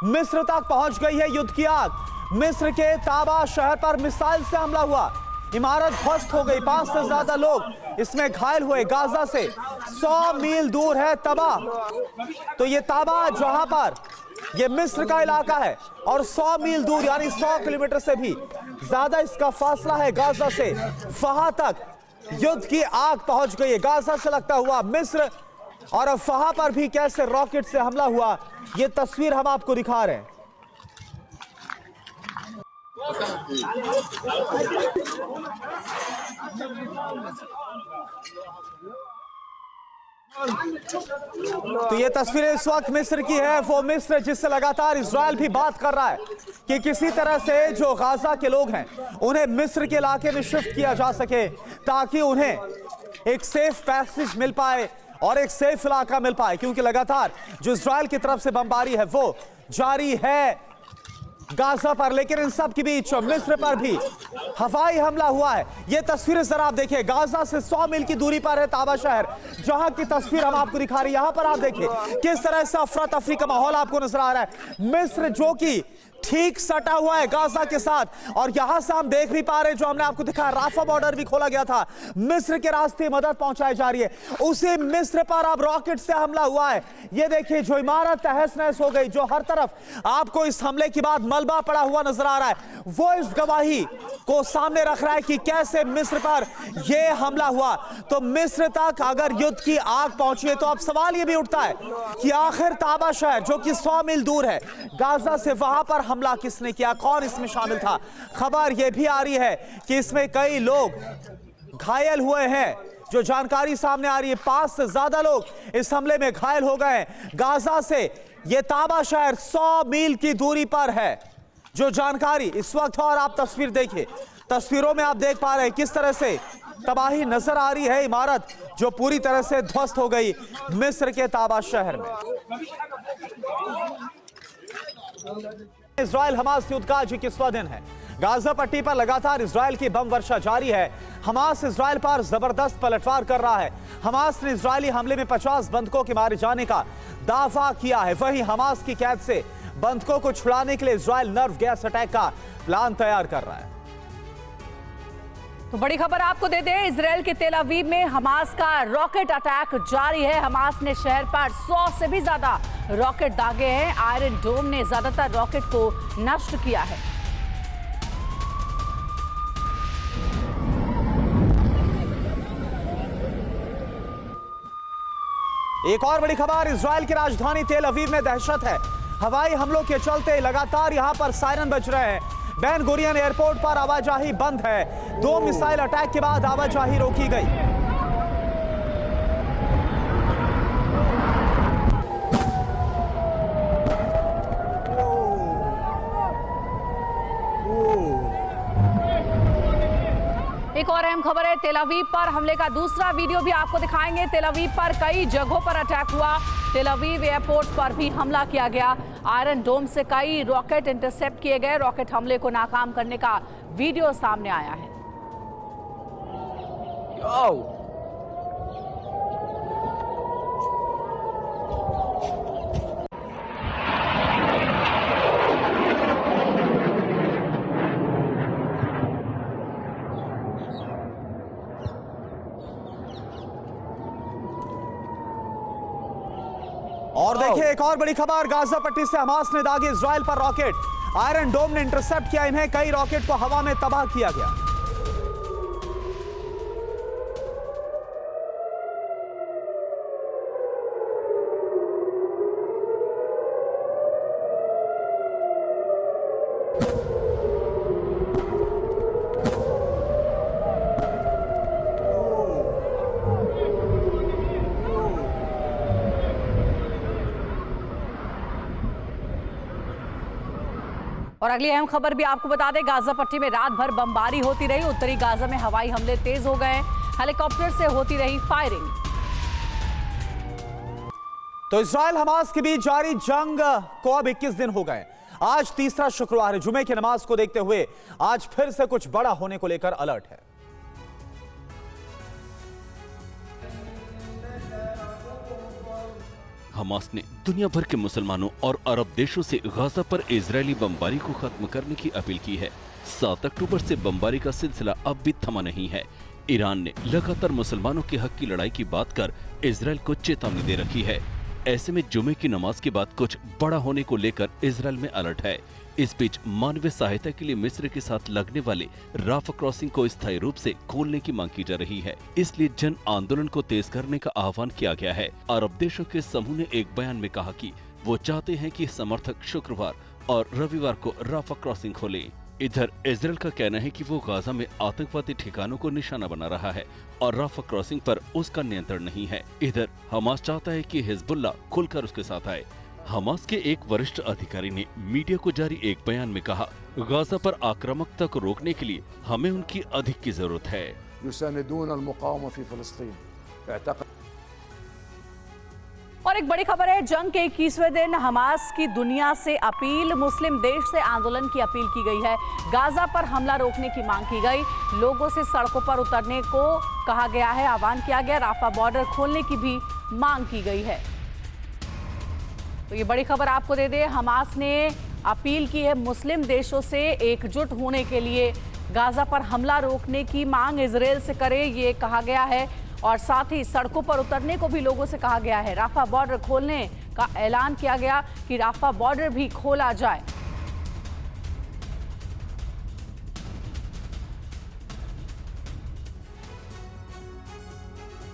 मिस्र तक पहुंच गई है युद्ध की आग। मिस्र के ताबा शहर पर मिसाइल से हमला हुआ, इमारत ध्वस्त हो गई, 5 से ज्यादा लोग इसमें घायल हुए। गाजा से 100 मील दूर है तबा, तो ये ताबा जहां पर ये मिस्र का इलाका है और 100 मील दूर यानी 100 किलोमीटर से भी ज्यादा इसका फासला है गाजा से। वहां तक युद्ध की आग पहुंच गई है। गाजा से लगता हुआ मिस्र और अब वहां पर भी कैसे रॉकेट से हमला हुआ, ये तस्वीर हम आपको दिखा रहे हैं। तो ये तस्वीरें इस वक्त मिस्र की है, वो मिस्र जिससे लगातार इजराइल भी बात कर रहा है कि किसी तरह से जो गाजा के लोग हैं उन्हें मिस्र के इलाके में शिफ्ट किया जा सके, ताकि उन्हें एक सेफ पैसेज मिल पाए और एक सेफ इलाका मिल पाए, क्योंकि लगातार जो इजराइल की तरफ से बमबारी है वो जारी है गाजा पर। लेकिन इन सब के बीच मिस्र पर भी हवाई हमला हुआ है। यह तस्वीरें जरा आप देखिए, गाजा से 100 मील की दूरी पर है ताबा शहर, जहां की तस्वीर हम आपको दिखा रहे हैं। यहां पर आप देखिए किस तरह से अफरा तफरी का माहौल आपको नजर आ रहा है। मिस्र जो कि ठीक सटा हुआ है गाजा के साथ, और यहां से हम देख भी पा रहे हैं, जो हमने आपको दिखाया, राफा बॉर्डर भी खोला गया था, मिस्र के रास्ते मदद पहुंचाई जा रही है। उसी मिस्र पर अब रॉकेट से हमला हुआ है। ये देखिए जो इमारत तहस नहस हो गई, जो हर तरफ आपको इस हमले के बाद मलबा पड़ा हुआ नजर आ रहा है, वो इस गवाही को सामने रख रहा है कि कैसे मिस्र पर यह हमला हुआ। तो मिस्र तक अगर युद्ध की आग पहुंची है, तो अब सवाल यह भी उठता है कि आखिर ताबा शहर जो कि 100 मील दूर है गाजा से, वहां पर हमला किसने किया, कौन इसमें शामिल था। खबर यह भी आ रही है कि इसमें कई लोग घायल हुए हैं, जो जानकारी सामने आ रही है 5 से ज्यादा लोग इस हमले में घायल हो गए। गाजा से यह ताबा शहर 100 मील की दूरी पर है, जो जानकारी इस वक्त। और आप तस्वीर देखिए, तस्वीरों में आप देख पा रहे हैं किस तरह से तबाही नजर आ रही है। इमारत जो पूरी तरह से ध्वस्त हो गई मिस्र के ताबा शहर में। इजराइल हमास युद्ध का आज 21वां दिन है। गाजा पट्टी पर लगातार इजराइल की बम वर्षा जारी है। हमास इजराइल पर जबरदस्त पलटवार कर रहा है। हमास ने इजरायली हमले में 50 बंधकों के मारे जाने का दावा किया है। वहीं हमास की कैद से बंधकों को छुड़ाने के लिए इजराइल नर्व गैस अटैक का प्लान तैयार कर रहा है। तो बड़ी खबर आपको दे दें, इजराइल के तेल अवीव में हमास का रॉकेट अटैक जारी है। हमास ने शहर पर 100 से भी ज्यादा रॉकेट दागे हैं। आयरन डोम ने ज्यादातर रॉकेट को नष्ट किया है। एक और बड़ी खबर, इजराइल की राजधानी तेल अवीव में दहशत है। हवाई हमलों के चलते लगातार यहां पर सायरन बज रहे हैं। बेन गुरियन एयरपोर्ट पर आवाजाही बंद है। 2 मिसाइल अटैक के बाद आवाजाही रोकी गई। एक और अहम खबर है, तेल अवीव पर हमले का दूसरा वीडियो भी आपको दिखाएंगे। तेल अवीव पर कई जगहों पर अटैक हुआ। तेल अवीव एयरपोर्ट पर भी हमला किया गया। आयरन डोम से कई रॉकेट इंटरसेप्ट किए गए। रॉकेट हमले को नाकाम करने का वीडियो सामने आया है। और देखिए एक और बड़ी खबर, गाजा पट्टी से हमास ने दागे इजराइल पर रॉकेट। आयरन डोम ने इंटरसेप्ट किया इन्हें। कई रॉकेट को हवा में तबाह किया गया। और अगली अहम खबर भी आपको बता दें, गाजा पट्टी में रात भर बमबारी होती रही। उत्तरी गाजा में हवाई हमले तेज हो गए। हेलीकॉप्टर से होती रही फायरिंग। तो इजराइल हमास के बीच जारी जंग को अब 21 दिन हो गए। आज तीसरा शुक्रवार है। जुमे की नमाज को देखते हुए आज फिर से कुछ बड़ा होने को लेकर अलर्ट है। हमास ने दुनिया भर के मुसलमानों और अरब देशों से गाजा पर इजरायली बमबारी को खत्म करने की अपील की है। 7 अक्टूबर से बमबारी का सिलसिला अब भी थमा नहीं है। ईरान ने लगातार मुसलमानों के हक की लड़ाई की बात कर इजरायल को चेतावनी दे रखी है। ऐसे में जुमे की नमाज के बाद कुछ बड़ा होने को लेकर इजरायल में अलर्ट है। इस बीच मानवीय सहायता के लिए मिस्र के साथ लगने वाले राफा क्रॉसिंग को स्थायी रूप से खोलने की मांग की जा रही है। इसलिए जन आंदोलन को तेज करने का आह्वान किया गया है। अरब देशों के समूह ने एक बयान में कहा कि वो चाहते हैं कि समर्थक शुक्रवार और रविवार को राफा क्रॉसिंग खोलें। इधर इजरायल का कहना है कि वो गाजा में आतंकवादी ठिकानों को निशाना बना रहा है और राफा क्रॉसिंग पर उसका नियंत्रण नहीं है। इधर हमास चाहता है कि हिजबुल्लाह खुलकर उसके साथ आए। हमास के एक वरिष्ठ अधिकारी ने मीडिया को जारी एक बयान में कहा, गाजा पर आक्रामकता को रोकने के लिए हमें उनकी अधिक की जरूरत है। और एक बड़ी खबर है, जंग के 21वें दिन हमास की दुनिया से अपील, मुस्लिम देश से आंदोलन की अपील की गई है। गाजा पर हमला रोकने की मांग की गई, लोगों से सड़कों पर उतरने को कहा गया है, आह्वान किया गया। राफा बॉर्डर खोलने की भी मांग की गई है। तो ये बड़ी खबर आपको दे दें, हमास ने अपील की है मुस्लिम देशों से एकजुट होने के लिए, गाजा पर हमला रोकने की मांग इजरायल से करे, ये कहा गया है। और साथ ही सड़कों पर उतरने को भी लोगों से कहा गया है। राफा बॉर्डर खोलने का ऐलान किया गया कि राफा बॉर्डर भी खोला जाए।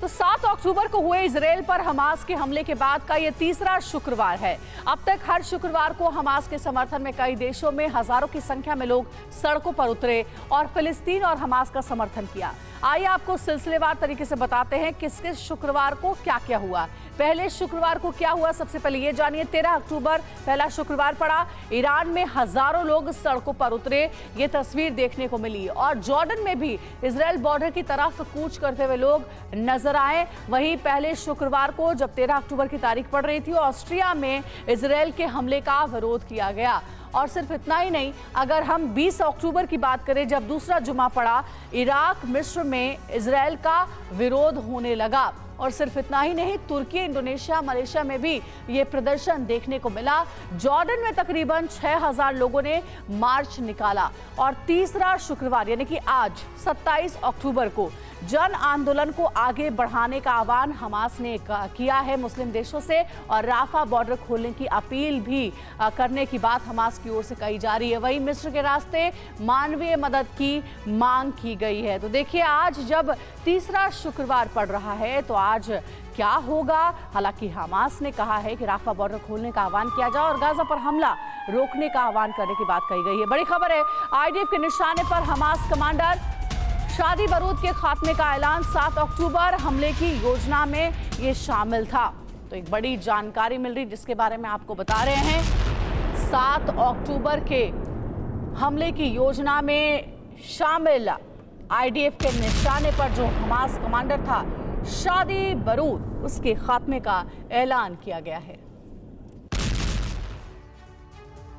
तो 7 अक्टूबर को हुए इजरायल पर हमास के हमले के बाद का ये तीसरा शुक्रवार है। अब तक हर शुक्रवार को हमास के समर्थन में कई देशों में हजारों की संख्या में लोग सड़कों पर उतरे और फिलिस्तीन और हमास का समर्थन किया। आइए आपको सिलसिलेवार तरीके से बताते हैं किस किस शुक्रवार को क्या क्या हुआ। पहले शुक्रवार को क्या हुआ, सबसे पहले ये जानिए। 13 अक्टूबर पहला शुक्रवार पड़ा। ईरान में हजारों लोग सड़कों पर उतरे, ये तस्वीर देखने को मिली। और जॉर्डन में भी इजरायल बॉर्डर की तरफ कूच करते हुए लोग नजर आए। वहीं पहले शुक्रवार को जब 13 अक्टूबर की तारीख पड़ रही थी, ऑस्ट्रिया में इजरायल के हमले का विरोध किया गया। और सिर्फ इतना ही नहीं, अगर हम 20 अक्टूबर की बात करें, जब दूसरा जुमा पड़ा, इराक मिस्र में इजरायल का विरोध होने लगा। और सिर्फ इतना ही नहीं, तुर्की, इंडोनेशिया, मलेशिया में भी ये प्रदर्शन देखने को मिला। जॉर्डन में तकरीबन 6000 लोगों ने मार्च निकाला। और तीसरा शुक्रवार यानी कि आज 27 अक्टूबर को जन आंदोलन को आगे बढ़ाने का आह्वान हमास ने किया है मुस्लिम देशों से, और राफा बॉर्डर खोलने की अपील भी करने की बात हमास की ओर से कही जा रही है। वहीं मिस्र के रास्ते मानवीय मदद की मांग की गई है। तो देखिए, आज जब तीसरा शुक्रवार पड़ रहा है तो आज क्या होगा। हालांकि हमास ने कहा है कि राफा बॉर्डर खोलने का आह्वान किया जाए और गाजा पर हमला रोकने का आह्वान करने की बात कही गई है। बड़ी खबर है, आईडीएफ के निशाने पर हमास कमांडर। शादी बारूद के खात्मे का ऐलान, 7 अक्टूबर हमले की योजना में ये शामिल था। तो एक बड़ी जानकारी मिल रही जिसके बारे में आपको बता रहे हैं। 7 अक्टूबर के हमले की योजना में शामिल आईडीएफ के निशाने पर जो हमास कमांडर था शादी बारूद, उसके खात्मे का ऐलान किया गया है।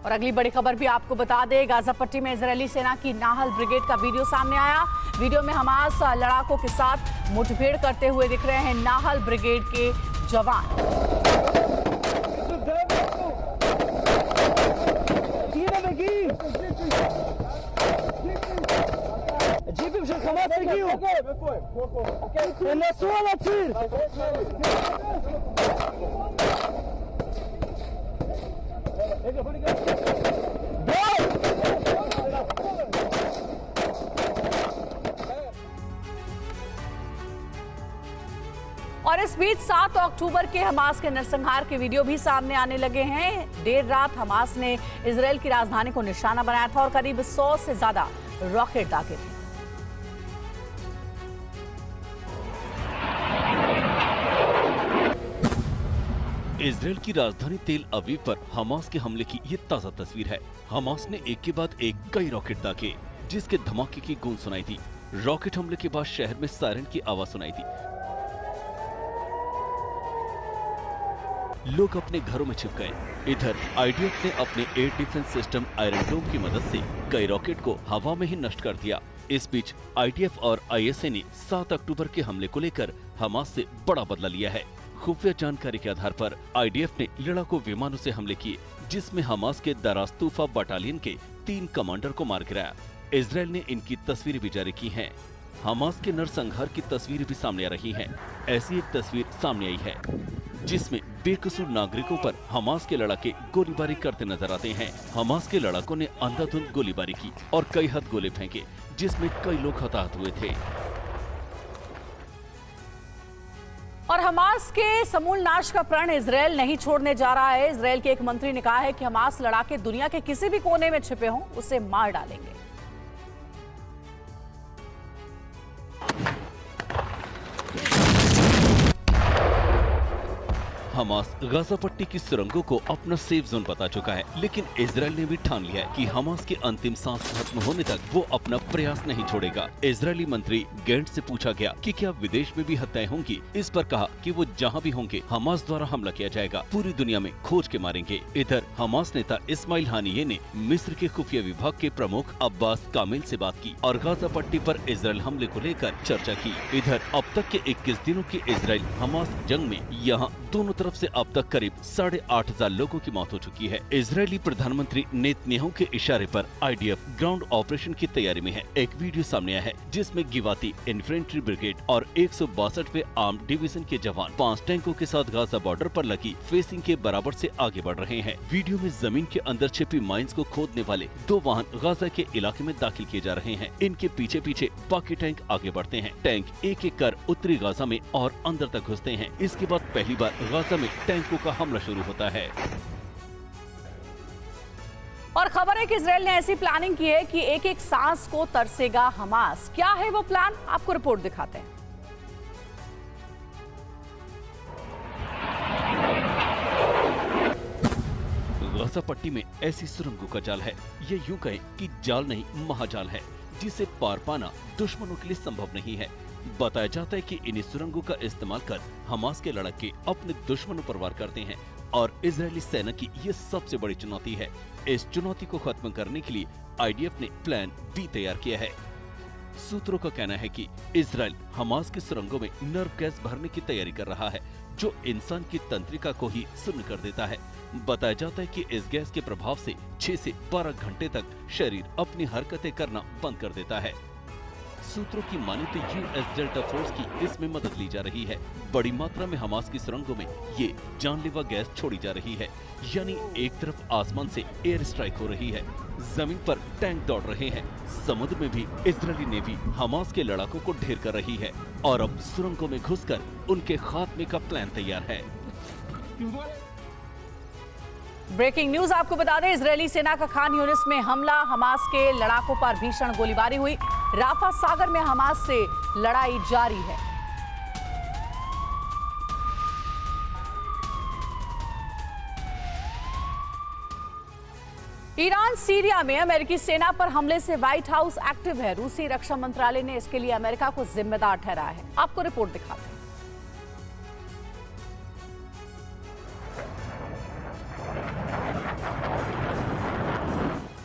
और अगली बड़ी खबर भी आपको बता दें, गाजा पट्टी में इजरायली सेना की नाहल ब्रिगेड का वीडियो सामने आया। वीडियो में हमास लड़ाकों के साथ मुठभेड़ करते हुए दिख रहे हैं नाहल ब्रिगेड के जवान। और इस बीच 7 अक्टूबर के हमास के नरसंहार के वीडियो भी सामने आने लगे हैं। देर रात हमास ने इजरायल की राजधानी को निशाना बनाया था और करीब 100 से ज्यादा रॉकेट दागे थे। इजरायल की राजधानी तेल अवीव पर हमास के हमले की ये ताजा तस्वीर है। हमास ने एक के बाद एक कई रॉकेट दागे, जिसके धमाके की गूंज सुनाई थी। रॉकेट हमले के बाद शहर में सायरन की आवाज सुनाई थी। लोग अपने घरों में छिप गए। इधर आईडीएफ ने अपने एयर डिफेंस सिस्टम आयरन डोम की मदद से कई रॉकेट को हवा में ही नष्ट कर दिया। इस बीच आईडीएफ और आईएसए ने 7 अक्टूबर के हमले को लेकर हमास से बड़ा बदला लिया है। खुफिया जानकारी के आधार पर आईडीएफ ने लड़ाकू विमानों से हमले किए, जिसमें हमास के दरास तूफा बटालियन के 3 कमांडर को मार गिराया। इजराइल ने इनकी तस्वीरें भी जारी की हैं। हमास के नरसंहार की तस्वीरें भी सामने आ रही हैं। ऐसी एक तस्वीर सामने आई है जिसमें बेकसूर नागरिकों पर हमास के लड़ाके गोलीबारी करते नजर आते हैं। हमास के लड़ाकों ने अंधाधुंध गोलीबारी की और कई हद गोले फेंके, जिसमें कई लोग हताहत हुए थे। और हमास के समूल नाश का प्रण इजरायल नहीं छोड़ने जा रहा है। इजरायल के एक मंत्री ने कहा है कि हमास लड़ाके दुनिया के किसी भी कोने में छिपे हों, उसे मार डालेंगे। हमास गाजा पट्टी की सुरंगों को अपना सेफ जोन बता चुका है, लेकिन इजरायल ने भी ठान लिया है कि हमास की अंतिम सांस खत्म होने तक वो अपना प्रयास नहीं छोड़ेगा। इजरायली मंत्री गेंट से पूछा गया कि क्या विदेश में भी हत्याएं होंगी। इस पर कहा कि वो जहां भी होंगे हमास द्वारा हमला किया जाएगा, पूरी दुनिया में खोज के मारेंगे। इधर हमास नेता इस्माइल हानिये ने मिस्र के खुफिया विभाग के प्रमुख अब्बास कामिल से बात की और गाजा पट्टी पर इजरायल हमले को लेकर चर्चा की। इधर अब तक के 21 दिनों की इजरायल हमास जंग में यहाँ दोनों तरफ से अब तक करीब 8,500 लोगों की मौत हो चुकी है। इजरायली प्रधानमंत्री नेतन्याहू के इशारे पर आईडीएफ ग्राउंड ऑपरेशन की तैयारी में है। एक वीडियो सामने आया है जिसमें गिवाती इन्फेंट्री ब्रिगेड और 162वें आर्म्ड डिवीजन के जवान 5 टैंकों के साथ गाजा बॉर्डर पर लगी फेसिंग के बराबर से आगे बढ़ रहे हैं। वीडियो में जमीन के अंदर छिपी माइंस को खोदने वाले 2 वाहन गाजा के इलाके में दाखिल किए जा रहे हैं। इनके पीछे पीछे बाकी टैंक आगे बढ़ते हैं। टैंक एक एक कर उत्तरी गाजा में और अंदर तक घुसते हैं। इसके बाद पहली बार गाजा में टैंकों का हमला शुरू होता है। और खबर है कि इजरायल ने ऐसी प्लानिंग की है कि एक एक सांस को तरसेगा हमास। क्या है वो प्लान, आपको रिपोर्ट दिखाते हैं। गाजा पट्टी में ऐसी सुरंगों का जाल है, ये यूं कहें कि जाल नहीं महाजाल है, जिसे पार पाना दुश्मनों के लिए संभव नहीं है। बताया जाता है कि इन्हीं सुरंगों का इस्तेमाल कर हमास के लड़ाके अपने दुश्मनों पर वार करते हैं और इजरायली सेना की ये सबसे बड़ी चुनौती है। इस चुनौती को खत्म करने के लिए आईडीएफ ने प्लान बी तैयार किया है। सूत्रों का कहना है कि इजरायल हमास की सुरंगों में नर्व गैस भरने की तैयारी कर रहा है, जो इंसान की तंत्रिका को ही सुन्न कर देता है। बताया जाता है कि इस गैस के प्रभाव से 6 से 12 घंटे तक शरीर अपनी हरकतें करना बंद कर देता है। सूत्रों की माने तो यूएस डेल्टा फोर्स की इसमें मदद ली जा रही है। बड़ी मात्रा में हमास की सुरंगों में ये जानलेवा गैस छोड़ी जा रही है, यानी एक तरफ आसमान से एयर स्ट्राइक हो रही है, जमीन पर टैंक दौड़ रहे हैं, समुद्र में भी इजरायली नेवी हमास के लड़ाकों को ढेर कर रही है और अब सुरंगों में घुसकर उनके खात्मे का प्लान तैयार है। ब्रेकिंग न्यूज आपको बता दें, इजरायली सेना का खान यूनिस में हमला, हमास के लड़ाकों पर भीषण गोलीबारी हुई। राफा सागर में हमास से लड़ाई जारी है। ईरान सीरिया में अमेरिकी सेना पर हमले से व्हाइट हाउस एक्टिव है। रूसी रक्षा मंत्रालय ने इसके लिए अमेरिका को जिम्मेदार ठहराया है। आपको रिपोर्ट दिखाते हैं।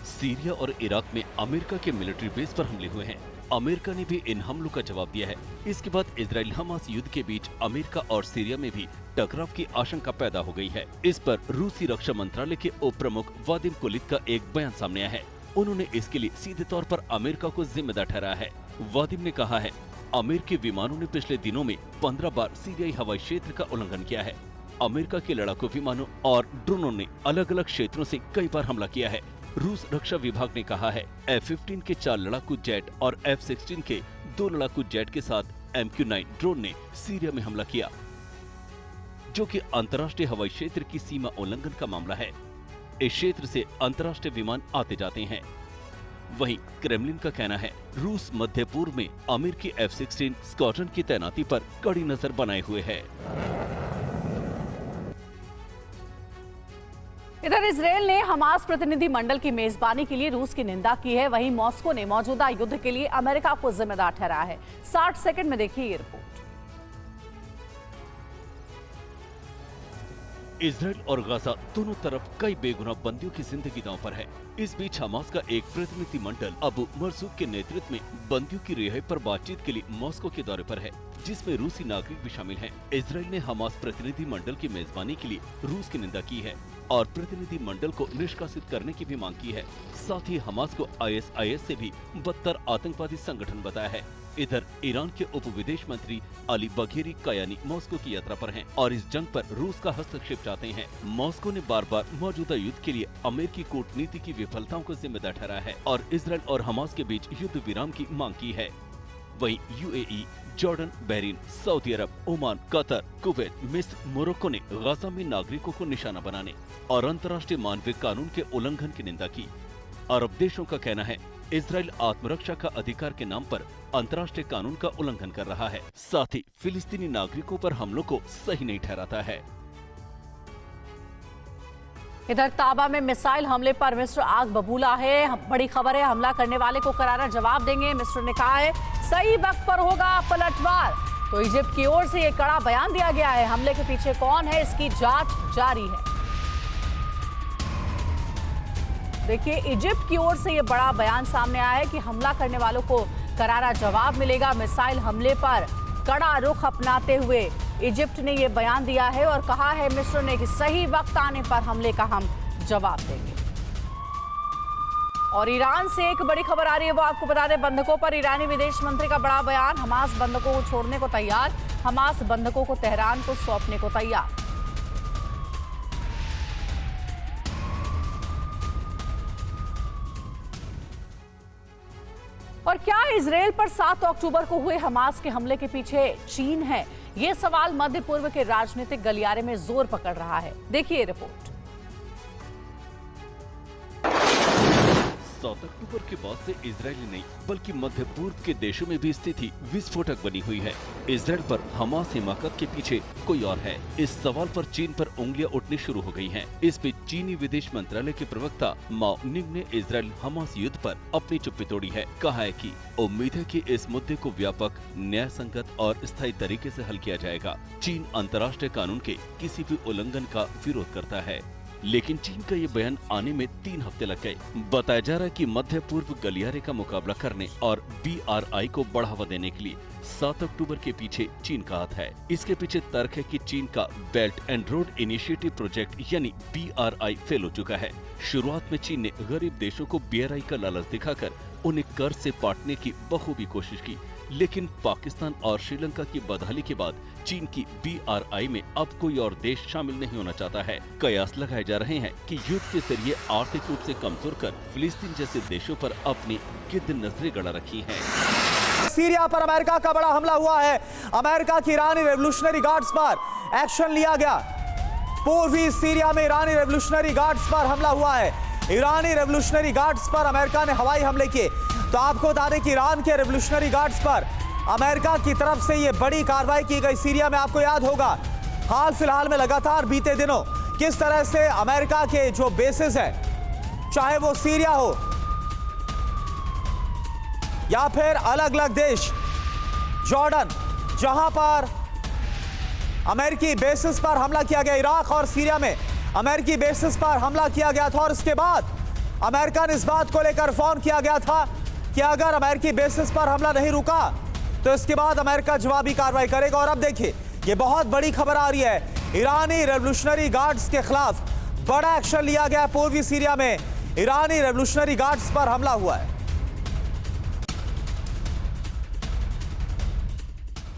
सीरिया और इराक में अमेरिका के मिलिट्री बेस पर हमले हुए हैं। अमेरिका ने भी इन हमलों का जवाब दिया है। इसके बाद इजराइल हमास युद्ध के बीच अमेरिका और सीरिया में भी टकराव की आशंका पैदा हो गई है। इस पर रूसी रक्षा मंत्रालय के उप प्रमुख वादिम कुलित का एक बयान सामने आया है। उन्होंने इसके लिए सीधे तौर पर अमेरिका को जिम्मेदार ठहराया है। वादिम ने कहा है, अमेरिकी विमानों ने पिछले दिनों में 15 बार सीरियाई हवाई क्षेत्र का उल्लंघन किया है। अमेरिका के लड़ाकू विमानों और ड्रोनों ने अलग अलग क्षेत्रों से कई बार हमला किया है। रूस रक्षा विभाग ने कहा है, F-15 के 4 लड़ाकू जेट और F-16 के 2 लड़ाकू जेट के साथ MQ-9 ड्रोन ने सीरिया में हमला किया, जो कि अंतर्राष्ट्रीय हवाई क्षेत्र की सीमा उल्लंघन का मामला है। इस क्षेत्र से अंतर्राष्ट्रीय विमान आते जाते हैं। वहीं क्रेमलिन का कहना है, रूस मध्य पूर्व में अमेरिकी F-16 स्क्वाड्रन की तैनाती पर कड़ी नजर बनाए हुए है। इधर इजरायल ने हमास प्रतिनिधि मंडल की मेजबानी के लिए रूस की निंदा की है। वहीं मॉस्को ने मौजूदा युद्ध के लिए अमेरिका को जिम्मेदार ठहराया है। 60 सेकंड में देखिए ये रिपोर्ट। इजराइल और गाजा दोनों तरफ कई बेगुनाह बंदियों की जिंदगी दांव पर है। इस बीच हमास का एक प्रतिनिधिमंडल अबू मरजूक के नेतृत्व में बंदियों की रिहाई पर बातचीत के लिए मॉस्को के दौरे पर है, जिसमें रूसी नागरिक भी शामिल हैं। इजराइल ने हमास प्रतिनिधिमंडल की मेजबानी के लिए रूस की निंदा की है और प्रतिनिधिमंडल को निष्कासित करने की भी मांग की है। साथ ही हमास को ISIS से भी बदतर आतंकवादी संगठन बताया है। इधर ईरान के उप विदेश मंत्री अली बघेरी कयानी मॉस्को की यात्रा पर हैं और इस जंग पर रूस का हस्तक्षेप चाहते हैं। मॉस्को ने बार बार मौजूदा युद्ध के लिए अमेरिकी कूटनीति की विफलताओं को जिम्मेदार ठहराया है और इजराइल और हमास के बीच युद्ध विराम की मांग की है। वहीं UAE, जॉर्डन, बहरीन, सऊदी अरब, ओमान, कतर, कुवैत, मिस्र, मोरक्को ने गाजा में नागरिकों को निशाना बनाने और अंतर्राष्ट्रीय मानवीय कानून के उल्लंघन की निंदा की। अरब देशों का कहना है इजराइल आत्मरक्षा का अधिकार के नाम पर अंतर्राष्ट्रीय कानून का उल्लंघन कर रहा है, साथ ही फिलिस्तीनी नागरिकों पर हमलों को सही नहीं ठहराता है। इधर ताबा में मिसाइल हमले पर मिस्र आग बबूला है। बड़ी खबर है, हमला करने वाले को करारा जवाब देंगे। मिस्र ने कहा है सही वक्त पर होगा पलटवार। तो इजिप्ट की ओर से ये कड़ा बयान दिया गया है। हमले के पीछे कौन है, इसकी जांच जारी है। देखिए, इजिप्ट की ओर से ये बड़ा बयान सामने आया है कि हमला करने वालों को करारा जवाब मिलेगा। मिसाइल हमले पर कड़ा रुख अपनाते हुए इजिप्ट ने ये बयान दिया है और कहा है मिस्र ने कि सही वक्त आने पर हमले का हम जवाब देंगे। और ईरान से एक बड़ी खबर आ रही है, वो आपको बता दें। बंधकों पर ईरानी विदेश मंत्री का बड़ा बयान। हमास बंधकों को छोड़ने को तैयार, हमास बंधकों को तेहरान को सौंपने को तैयार। और क्या इजराइल पर 7 अक्टूबर को हुए हमास के हमले के पीछे चीन है? ये सवाल मध्य पूर्व के राजनीतिक गलियारे में जोर पकड़ रहा है। देखिए रिपोर्ट। 7 अक्टूबर के बाद से इजराइल नहीं बल्कि मध्य पूर्व के देशों में भी स्थिति विस्फोटक बनी हुई है। इजराइल पर हमास हिमाकत के पीछे कोई और है, इस सवाल पर चीन पर उंगलियां उठनी शुरू हो गई हैं। इस बीच चीनी विदेश मंत्रालय के प्रवक्ता माओ निंग ने इजराइल हमास युद्ध पर अपनी चुप्पी तोड़ी है। कहा है कि उम्मीद है कि इस मुद्दे को व्यापक, न्याय संगत और स्थायी तरीके से हल किया जाएगा। चीन अंतर्राष्ट्रीय कानून के किसी भी उल्लंघन का विरोध करता है, लेकिन चीन का ये बयान आने में 3 हफ्ते लग गए। बताया जा रहा है कि मध्य पूर्व गलियारे का मुकाबला करने और BRI को बढ़ावा देने के लिए 7 अक्टूबर के पीछे चीन का हाथ है। इसके पीछे तर्क है कि चीन का belt and road initiative project यानी BRI फेल हो चुका है। शुरुआत में चीन ने गरीब देशों को BRI का लालच दिखाकर उन्हें कर्ज से पाटने की बखूबी कोशिश की, लेकिन पाकिस्तान और श्रीलंका की बदहाली के बाद चीन की BRI में अब कोई और देश शामिल नहीं होना चाहता है। कयास लगाए जा रहे हैं कि युद्ध के जरिए आर्थिक रूप से कमजोर कर फिलिस्तीन जैसे देशों पर अपनी गिद्ध नजरें गड़ा रखी हैं। सीरिया पर अमेरिका का बड़ा हमला हुआ है। अमेरिका की ईरानी रेवोल्यूशनरी गार्ड्स पर एक्शन लिया गया। पूर्वी सीरिया में ईरानी रेवोल्यूशनरी गार्ड्स पर हमला हुआ है। ईरानी रेवोल्यूशनरी गार्ड्स पर अमेरिका ने हवाई हमले किए। तो आपको बता दें कि ईरान के रेवोल्यूशनरी गार्ड्स पर अमेरिका की तरफ से ये बड़ी कार्रवाई की गई। सीरिया में आपको याद होगा हाल फिलहाल में लगातार बीते दिनों किस तरह से अमेरिका के जो बेसेस हैं, चाहे वो सीरिया हो या फिर अलग अलग देश, जॉर्डन, जहां पर अमेरिकी बेसिस पर हमला किया गया, इराक और सीरिया में अमेरिकी बेसिस पर हमला किया गया था। और इसके बाद अमेरिका ने इस बात को लेकर फोन किया गया था कि अगर अमेरिकी बेसिस पर हमला नहीं रुका तो इसके बाद अमेरिका जवाबी कार्रवाई करेगा। और अब देखिए, ये बहुत बड़ी खबर आ रही है। ईरानी रेवोल्यूशनरी गार्ड्स के खिलाफ बड़ा एक्शन लिया गया। पूर्वी सीरिया में ईरानी रेवोल्यूशनरी गार्ड्स पर हमला हुआ है।